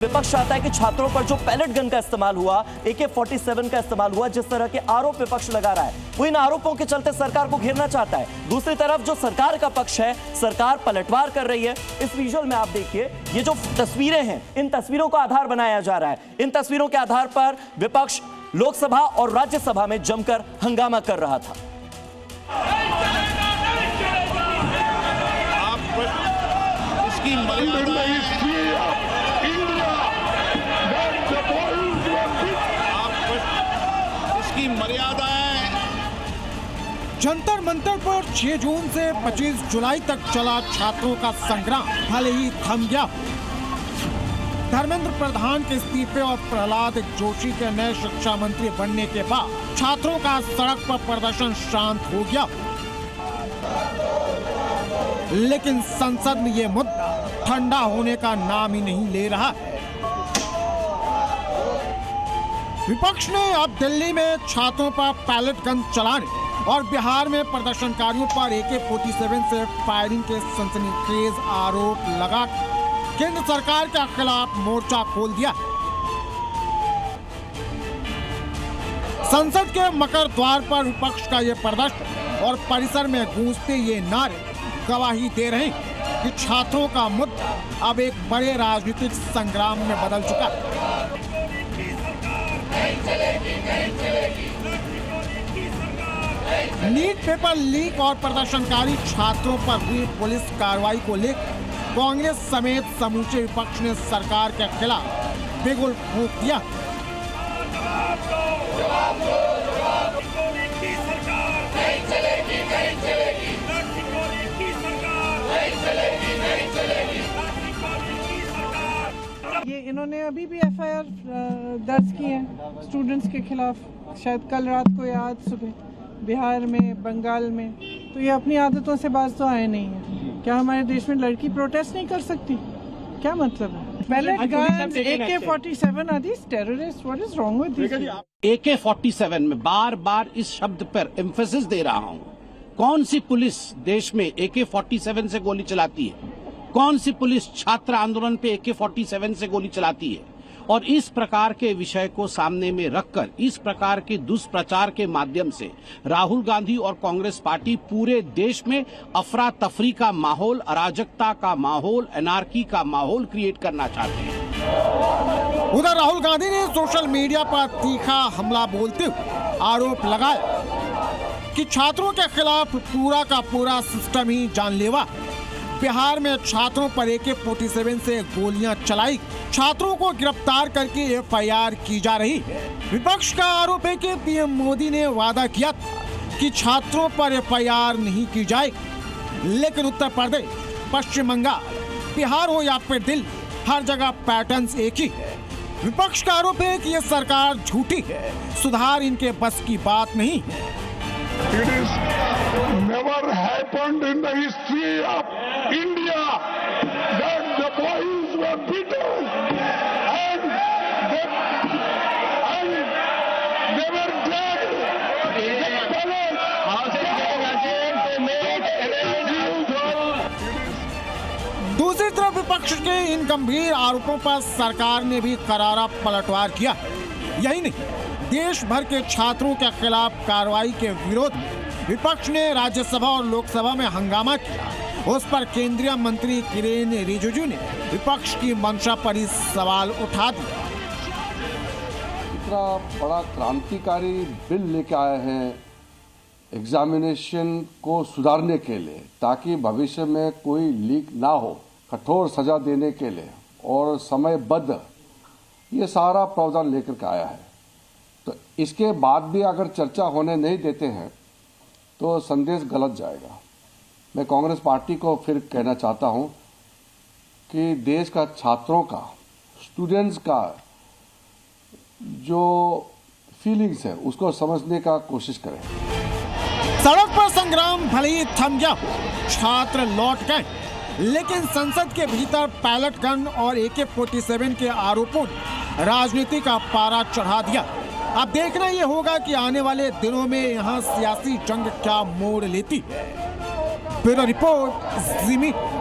विपक्ष चाहता है कि छात्रों पर जो पैलेट गन का इस्तेमाल हुआ, AK-47 का इस्तेमाल हुआ, जिस तरह के आरोप विपक्ष लगा रहा है, वो इन आरोपों के चलते सरकार को घेरना चाहता है। दूसरी तरफ जो सरकार का पक्ष है, सरकार पलटवार कर रही है। इस विजुअल में आप देखिए, ये जो तस्वीरें हैं, इन तस्वीरों का आधार बनाया जा रहा है। इन तस्वीरों के आधार पर विपक्ष लोकसभा और राज्यसभा में जमकर हंगामा कर रहा था। जंतर मंतर पर 6 जून से 25 जुलाई तक चला छात्रों का संग्राम भले ही थम गया। धर्मेंद्र प्रधान के इस्तीफे और प्रहलाद जोशी के नए शिक्षा मंत्री बनने के बाद छात्रों का सड़क पर प्रदर्शन शांत हो गया, लेकिन संसद में ये मुद्दा ठंडा होने का नाम ही नहीं ले रहा है। विपक्ष ने अब दिल्ली में छात्रों पर पैलेट गन चलाने और बिहार में प्रदर्शनकारियों पर AK-47 से फायरिंग के सनसनीखेज आरोप लगा केंद्र सरकार के खिलाफ मोर्चा खोल दिया। संसद के मकर द्वार पर विपक्ष का ये प्रदर्शन और परिसर में गूंजते ये नारे गवाही दे रहे हैं कि छात्रों का मुद्दा अब एक बड़े राजनीतिक संग्राम में बदल चुका है। नीट पेपर लीक और प्रदर्शनकारी छात्रों पर हुई पुलिस कार्रवाई को लेकर कांग्रेस समेत समूचे विपक्ष ने सरकार के खिलाफ बिगुल फूंक दिया। ये इन्होंने अभी भी FIR दर्ज की है स्टूडेंट्स के खिलाफ, शायद कल रात को या आज सुबह, बिहार में, बंगाल में। तो ये अपनी आदतों से बाज तो आए नहीं है। क्या हमारे देश में लड़की प्रोटेस्ट नहीं कर सकती? क्या मतलब है? Pellet gun, AK-47 are these terrorist? What is wrong with this? AK-47 में बार बार इस शब्द पर एम्फेसिस दे रहा हूं। कौन सी पुलिस देश में AK-47 से गोली चलाती है? कौन सी पुलिस छात्र आंदोलन पे AK-47 से गोली चलाती है? और इस प्रकार के विषय को सामने में रखकर, इस प्रकार के दुष्प्रचार के माध्यम से राहुल गांधी और कांग्रेस पार्टी पूरे देश में अफरा तफरी का माहौल, अराजकता का माहौल, एनार्की का माहौल क्रिएट करना चाहते हैं। उधर राहुल गांधी ने सोशल मीडिया पर तीखा हमला बोलते हुए आरोप लगाया कि छात्रों के खिलाफ पूरा का पूरा सिस्टम ही जानलेवा। बिहार में छात्रों पर AK-47 से गोलियां चलाई, छात्रों को गिरफ्तार करके FIR की जा रही है। विपक्ष का आरोप है कि PM मोदी ने वादा किया था कि छात्रों पर FIR नहीं की जाएगी, लेकिन उत्तर प्रदेश, पश्चिम बंगाल, बिहार हो या फिर दिल्ली, हर जगह पैटर्न्स एक ही है। विपक्ष का आरोप है कि ये सरकार झूठी है, सुधार इनके बस की बात नहीं है। It is never happened in the history of India that the boys were beaten and they were dead. दूसरी तरफ विपक्ष के इन गंभीर आरोपों पर सरकार ने भी करारा पलटवार किया। यही नहीं, देश भर के छात्रों के खिलाफ कार्रवाई के विरोध में विपक्ष ने राज्यसभा और लोकसभा में हंगामा किया। उस पर केंद्रीय मंत्री किरेन रिजिजू ने विपक्ष की मंशा पर ही सवाल उठा दिया। इतना बड़ा क्रांतिकारी बिल लेके आए हैं एग्जामिनेशन को सुधारने के लिए, ताकि भविष्य में कोई लीक ना हो, कठोर सजा देने के लिए और समयबद्ध, ये सारा प्रावधान लेकर के आया है। तो इसके बाद भी अगर चर्चा होने नहीं देते हैं तो संदेश गलत जाएगा। मैं कांग्रेस पार्टी को फिर कहना चाहता हूं कि देश का छात्रों का, स्टूडेंट्स का जो फीलिंग्स है उसको समझने का कोशिश करें। सड़क पर संग्राम भले ही थम गया, छात्र लौट गए, लेकिन संसद के भीतर पैलेट गन और AK-47 के आरोपों ने राजनीति का पारा चढ़ा दिया। अब देखना ये होगा कि आने वाले दिनों में यहाँ सियासी जंग क्या मोड़ लेती है। ब्यूरो रिपोर्ट, ज़ी मीडिया।